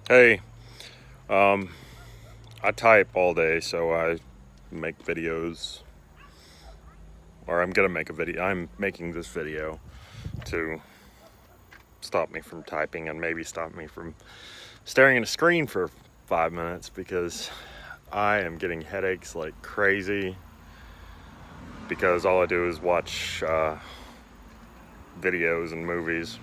Hey, I type all day, so I make videos, or I'm gonna make a video. I'm making this video to stop me from typing and maybe stop me from staring at a screen for 5 minutes because I am getting headaches like crazy because all I do is watch videos and movies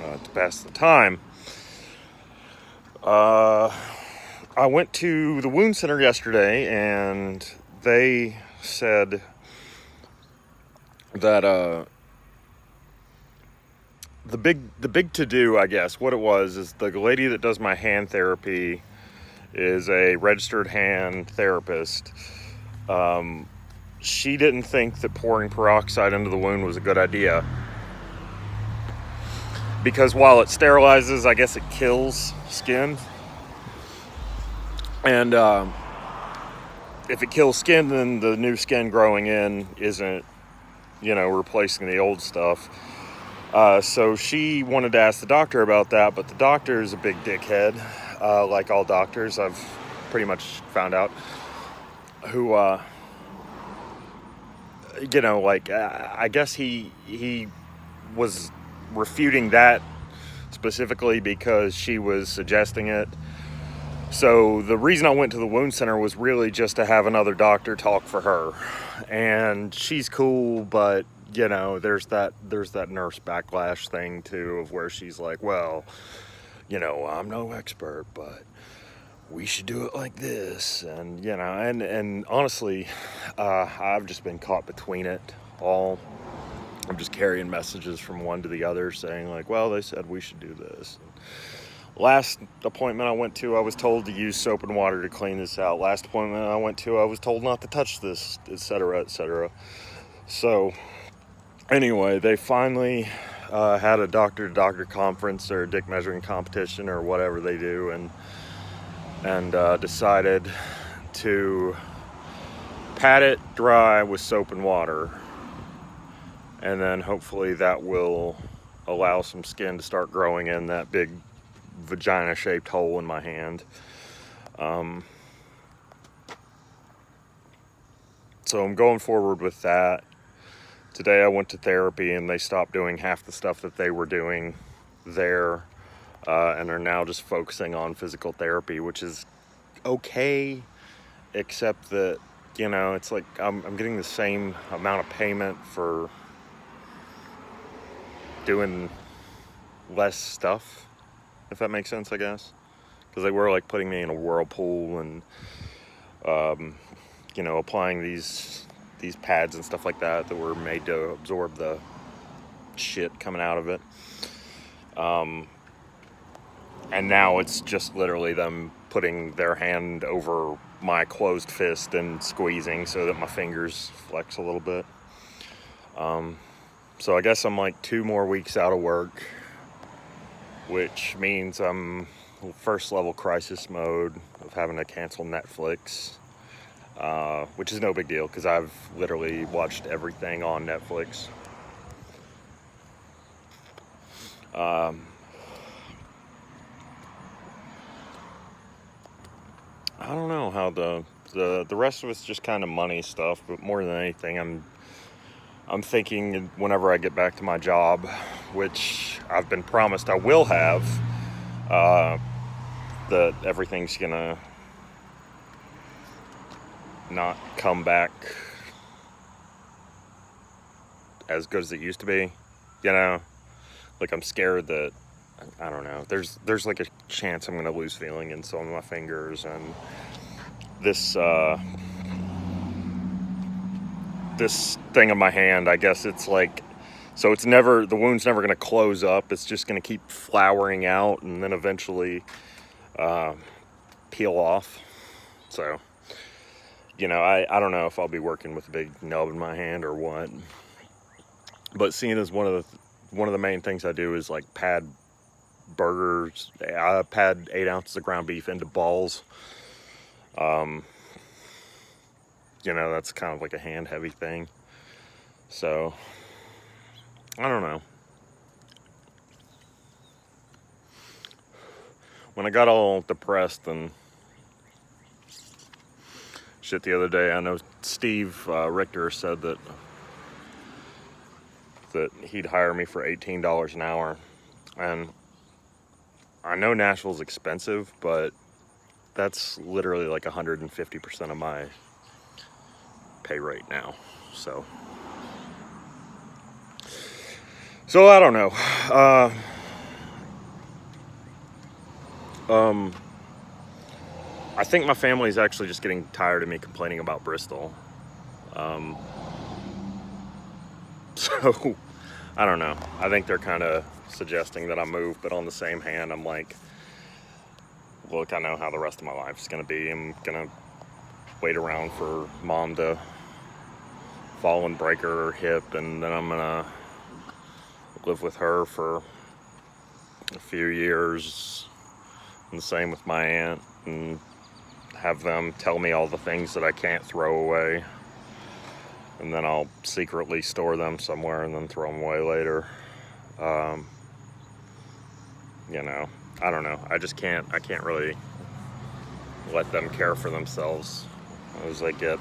to pass the time. I went to the wound center yesterday and they said that the big to do, I guess, what it was is the lady that does my hand therapy is a registered hand therapist. She didn't think that pouring peroxide into the wound was a good idea because while it sterilizes, I guess it kills skin, and if it kills skin, then the new skin growing in isn't, replacing the old stuff. So she wanted to ask the doctor about that, but the doctor is a big dickhead, like all doctors, I've pretty much found out, who, I guess he was refuting that specifically because she was suggesting it. So the reason I went to the wound center was really just to have another doctor talk for her. And she's cool, but there's that nurse backlash thing too, of where she's like, well, I'm no expert, but we should do it like this. And and honestly, I've just been caught between it all. I'm just carrying messages from one to the other saying like, well, they said we should do this. Last appointment I went to, I was told to use soap and water to clean this out. Last appointment I went to, I was told not to touch this, etc., etc. So anyway, they finally had a doctor-to-doctor conference or a dick measuring competition or whatever they do, and decided to pat it dry with soap and water, and then hopefully that will allow some skin to start growing in that big vagina-shaped hole in my hand. So I'm going forward with that. Today I went to therapy and they stopped doing half the stuff that they were doing there, and are now just focusing on physical therapy, which is okay, except that, it's like I'm getting the same amount of payment for doing less stuff, if that makes sense, I guess. Because they were like putting me in a whirlpool and applying these pads and stuff like that were made to absorb the shit coming out of it. And now it's just literally them putting their hand over my closed fist and squeezing so that my fingers flex a little bit. So I guess I'm like 2 more weeks out of work, which means I'm first level crisis mode of having to cancel Netflix, which is no big deal because I've literally watched everything on Netflix. I don't know how the rest of it's just kind of money stuff, but more than anything, I'm thinking whenever I get back to my job, which I've been promised I will have, that everything's gonna not come back as good as it used to be. Like I'm scared that, I don't know, there's like a chance I'm gonna lose feeling in some of my fingers, and this this thing in my hand, I guess it's like, so the wound's never going to close up. It's just going to keep flowering out and then eventually peel off. So, I don't know if I'll be working with a big nub in my hand or what. But seeing as one of the main things I do is like pad burgers, I pad 8 ounces of ground beef into balls. That's kind of like a hand heavy thing. So, I don't know. when I got all depressed and shit the other day, I know Steve Richter said that he'd hire me for $18 an hour. And I know Nashville's expensive, but that's literally like 150% of my pay rate now. So I don't know. I think my family's actually just getting tired of me complaining about Bristol. So I don't know. I think they're kind of suggesting that I move, but on the same hand, I'm like, look, I know how the rest of my life is going to be. I'm going to wait around for mom to fall and break her hip, and then I'm going to live with her for a few years, and the same with my aunt, and have them tell me all the things that I can't throw away, and then I'll secretly store them somewhere and then throw them away later. You know, I don't know. I can't really let them care for themselves as they get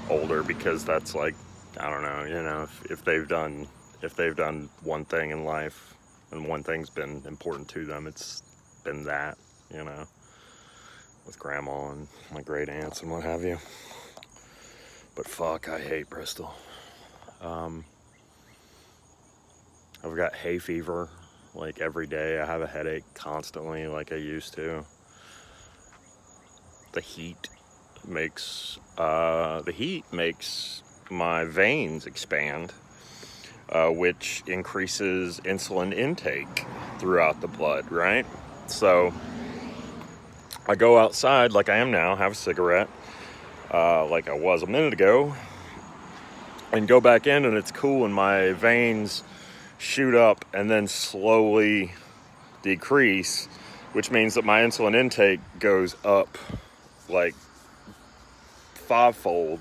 older, because that's like, I don't know, you know, if they've done one thing in life and one thing's been important to them, it's been that, you know, with grandma and my great aunts and what have you. But fuck, I hate Bristol. I've got hay fever like every day. I have a headache constantly like I used to. The heat makes my veins expand, which increases insulin intake throughout the blood, right? So I go outside like I am now, have a cigarette, like I was a minute ago, and go back in, and it's cool, and my veins shoot up and then slowly decrease, which means that my insulin intake goes up like 5-fold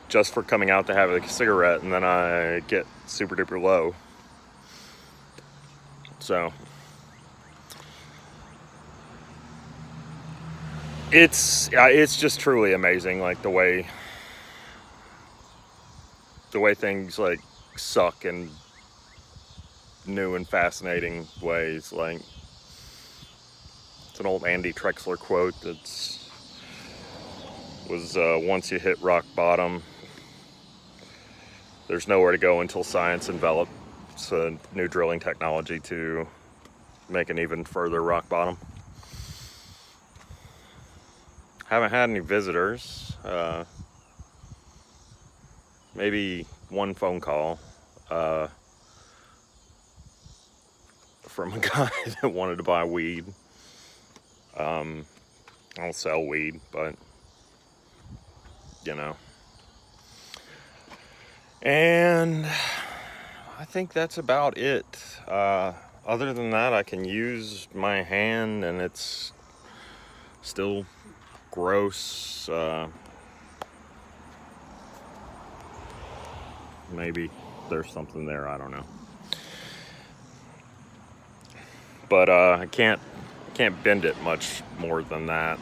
just for coming out to have a cigarette, and then I get super duper low. So it's just truly amazing, like the way things like suck in new and fascinating ways. Like, it's an old Andy Trexler quote was once you hit rock bottom, there's nowhere to go until science envelops a new drilling technology to make an even further rock bottom. Haven't had any visitors. Maybe one phone call from a guy that wanted to buy weed. I don't sell weed, but you know. And I think that's about it. Other than that, I can use my hand, and it's still gross. Maybe there's something there, I don't know. But I can't bend it much more than that,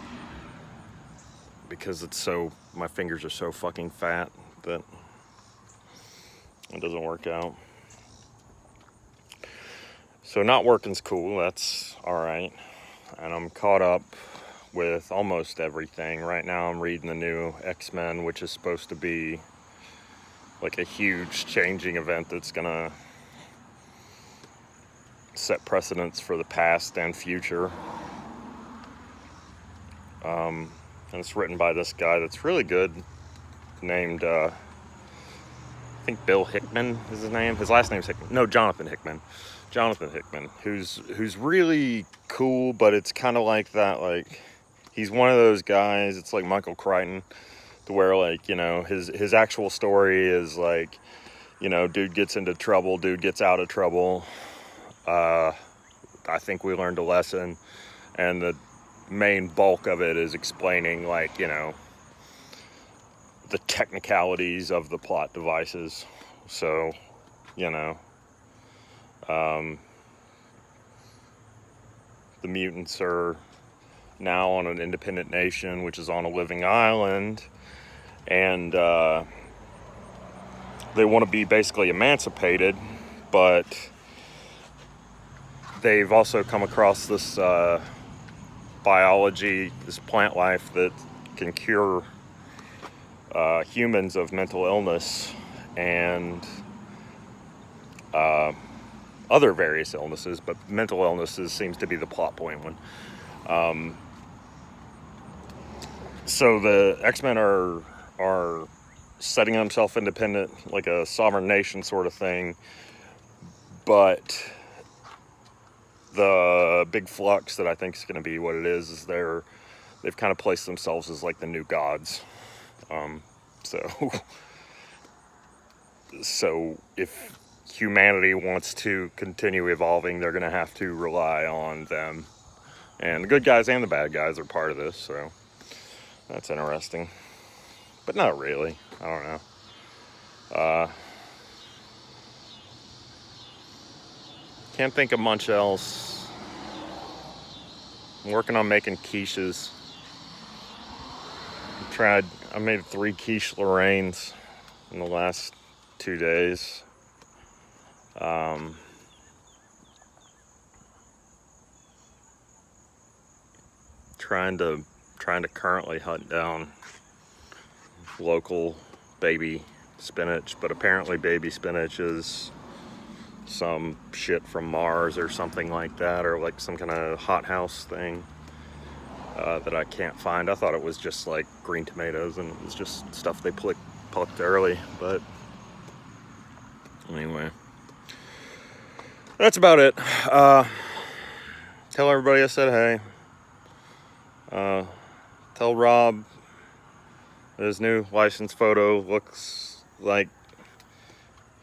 because my fingers are so fucking fat that it doesn't work out. So not working's cool, that's alright. And I'm caught up with almost everything. Right now I'm reading the new X-Men, which is supposed to be like a huge changing event that's gonna set precedents for the past and future. And it's written by this guy that's really good, named I think Bill Hickman is his name. His last name's Hickman. No, Jonathan Hickman, who's really cool, but it's kind of like that, like, he's one of those guys, it's like Michael Crichton, to where, like, you know, his actual story is like, you know, dude gets into trouble, dude gets out of trouble. I think we learned a lesson, and the main bulk of it is explaining, like, you know, the technicalities of the plot devices. So, you know, the mutants are now on an independent nation, which is on a living island, and they want to be basically emancipated, but they've also come across this biology, this plant life that can cure humans of mental illness and other various illnesses, but mental illnesses seems to be the plot point one. So the X-Men are setting themselves independent, like a sovereign nation sort of thing, but the big flux that I think is going to be what it is they've kind of placed themselves as like the new gods. So if humanity wants to continue evolving, they're going to have to rely on them. And the good guys and the bad guys are part of this, so that's interesting. But not really. I don't know. Can't think of much else. I'm working on making quiches. I made 3 quiche Lorraines in the last 2 days. Trying to currently hunt down local baby spinach, but apparently baby spinach is some shit from Mars or something like that, or like some kind of hothouse thing that I can't find. I thought it was just like green tomatoes and it was just stuff they plucked early, but anyway, that's about it. Tell everybody I said hey. Tell Rob his new license photo looks like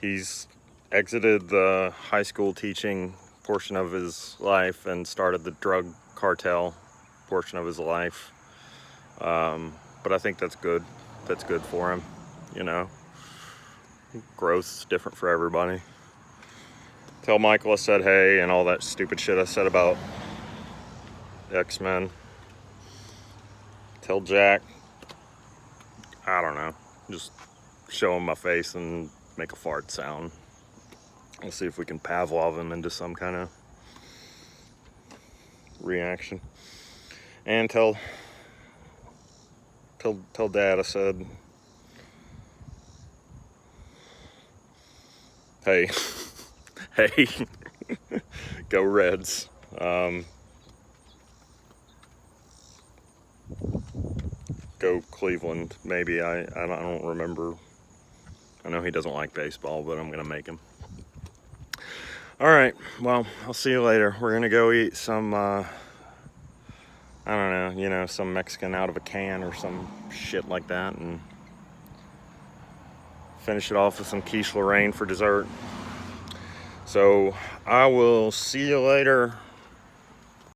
he's exited the high school teaching portion of his life and started the drug cartel portion of his life. But I think that's good. That's good for him, you know. Growth's different for everybody. Tell Michael I said hey and all that stupid shit I said about X-Men. Tell Jack, I don't know, just show him my face and make a fart sound. We'll see if we can Pavlov him into some kind of reaction. And tell Dad I said, hey, hey, go Reds. Go Cleveland, maybe. I don't remember. I know he doesn't like baseball, but I'm gonna make him. All right, well, I'll see you later. We're gonna go eat some I don't know, some Mexican out of a can or some shit like that, and finish it off with some quiche Lorraine for dessert. So I will see you later.